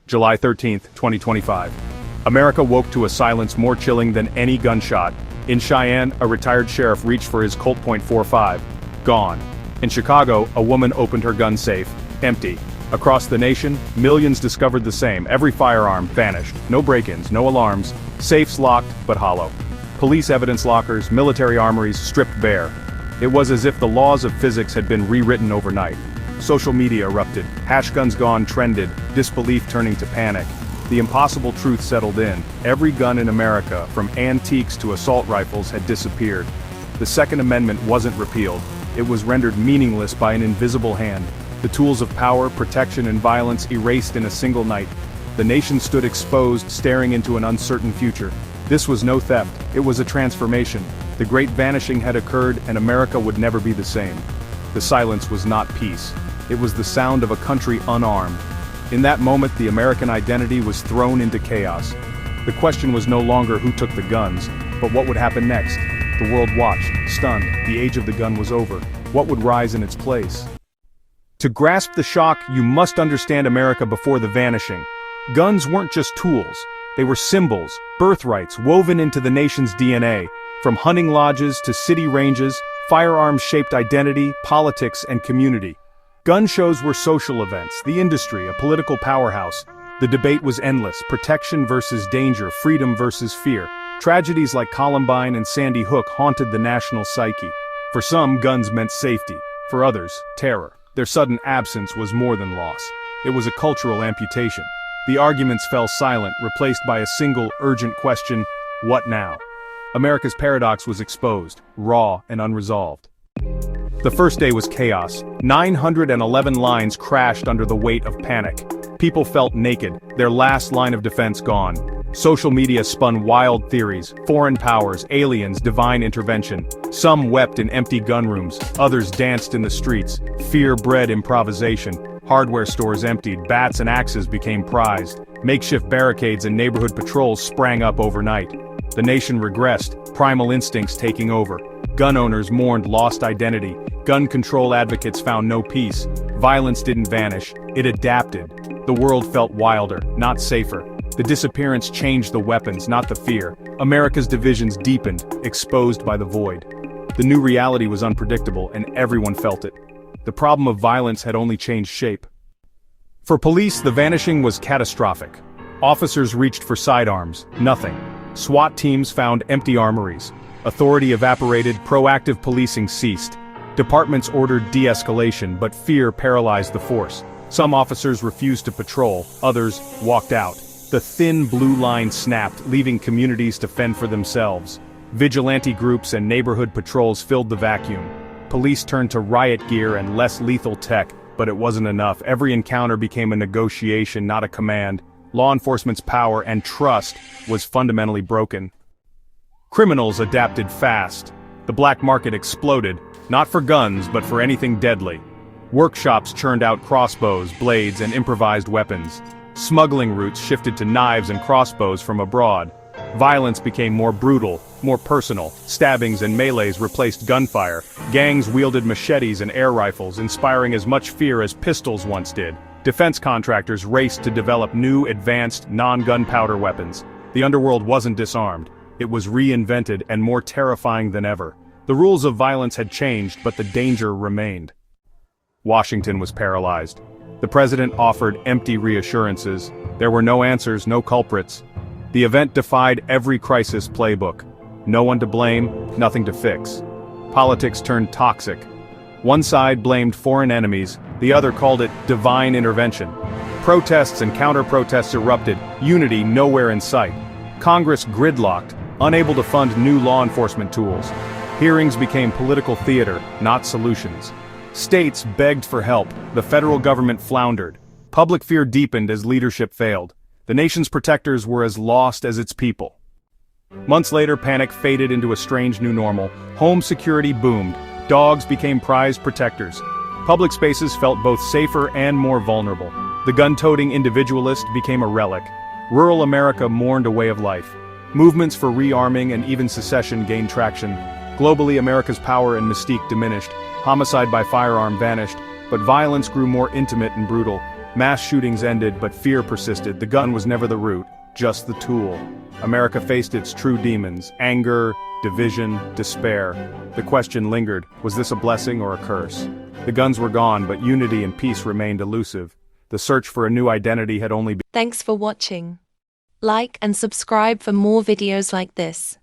July 13, 2025. America woke to a silence more chilling than any gunshot. In Cheyenne, a retired sheriff reached for his Colt .45. Gone. In Chicago, a woman opened her gun safe. Empty. Across the nation, millions discovered the same. Every firearm vanished. No break-ins, no alarms. Safes locked, but hollow. Police evidence lockers, military armories stripped bare. It was as if the laws of physics had been rewritten overnight. Social media erupted. Hash guns gone trended, disbelief turning to panic. The impossible truth settled in. Every gun in America, from antiques to assault rifles, had disappeared. The Second Amendment wasn't repealed. It was rendered meaningless by an invisible hand. The tools of power, protection, and violence erased in a single night. The nation stood exposed, staring into an uncertain future. This was no theft, it was a transformation. The great vanishing had occurred, and America would never be the same. The silence was not peace. It was the sound of a country unarmed. In that moment, the American identity was thrown into chaos. The question was no longer who took the guns, but what would happen next. The world watched, stunned. The age of the gun was over. What would rise in its place? To grasp the shock, you must understand America before the vanishing. Guns weren't just tools. They were symbols, birthrights woven into the nation's DNA. From hunting lodges to city ranges, firearms shaped identity, politics, and community. Gun shows were social events, the industry, a political powerhouse. The debate was endless: protection versus danger, freedom versus fear. Tragedies like Columbine and Sandy Hook haunted the national psyche. For some, guns meant safety. For others, terror. Their sudden absence was more than loss. It was a cultural amputation. The arguments fell silent, replaced by a single, urgent question: what now? America's paradox was exposed, raw and unresolved. The first day was chaos. 911 lines crashed under the weight of panic. People felt naked, their last line of defense gone. Social media spun wild theories: foreign powers, aliens, divine intervention. Some wept in empty gun rooms, others danced in the streets. Fear bred improvisation. Hardware stores emptied, bats and axes became prized. Makeshift barricades and neighborhood patrols sprang up overnight. The nation regressed, primal instincts taking over. Gun owners mourned lost identity. Gun control advocates found no peace. Violence didn't vanish, it adapted. The world felt wilder, not safer. The disappearance changed the weapons, not the fear. America's divisions deepened, exposed by the void. The new reality was unpredictable, and everyone felt it. The problem of violence had only changed shape. For police, the vanishing was catastrophic. Officers reached for sidearms, nothing. SWAT teams found empty armories. Authority evaporated, proactive policing ceased. Departments ordered de-escalation, but fear paralyzed the force. Some officers refused to patrol, others walked out. The thin blue line snapped, leaving communities to fend for themselves. Vigilante groups and neighborhood patrols filled the vacuum. Police turned to riot gear and less lethal tech, but it wasn't enough. Every encounter became a negotiation, not a command. Law enforcement's power and trust was fundamentally broken. Criminals adapted fast. The black market exploded, not for guns, but for anything deadly. Workshops churned out crossbows, blades, and improvised weapons. Smuggling routes shifted to knives and crossbows from abroad. Violence became more brutal, more personal. Stabbings and melees replaced gunfire. Gangs wielded machetes and air rifles, inspiring as much fear as pistols once did. Defense contractors raced to develop new, advanced, non-gunpowder weapons. The underworld wasn't disarmed. It was reinvented and more terrifying than ever. The rules of violence had changed, but the danger remained. Washington was paralyzed. The president offered empty reassurances. There were no answers, no culprits. The event defied every crisis playbook. No one to blame, nothing to fix. Politics turned toxic. One side blamed foreign enemies, the other called it divine intervention. Protests and counter-protests erupted, unity nowhere in sight. Congress gridlocked, unable to fund new law enforcement tools. Hearings became political theater, not solutions. States begged for help, the federal government floundered. Public fear deepened as leadership failed. The nation's protectors were as lost as its people. Months later, panic faded into a strange new normal. Home security boomed. Dogs became prized protectors. Public spaces felt both safer and more vulnerable. The gun-toting individualist became a relic. Rural America mourned a way of life. Movements for rearming and even secession gained traction. Globally, America's power and mystique diminished. Homicide by firearm vanished, but violence grew more intimate and brutal. Mass shootings ended, but fear persisted. The gun was never the root, just the tool. America faced its true demons: anger, division, despair. The question lingered: was this a blessing or a curse? The guns were gone, but unity and peace remained elusive. The search for a new identity had only begun. Thanks for watching. Like and subscribe for more videos like this.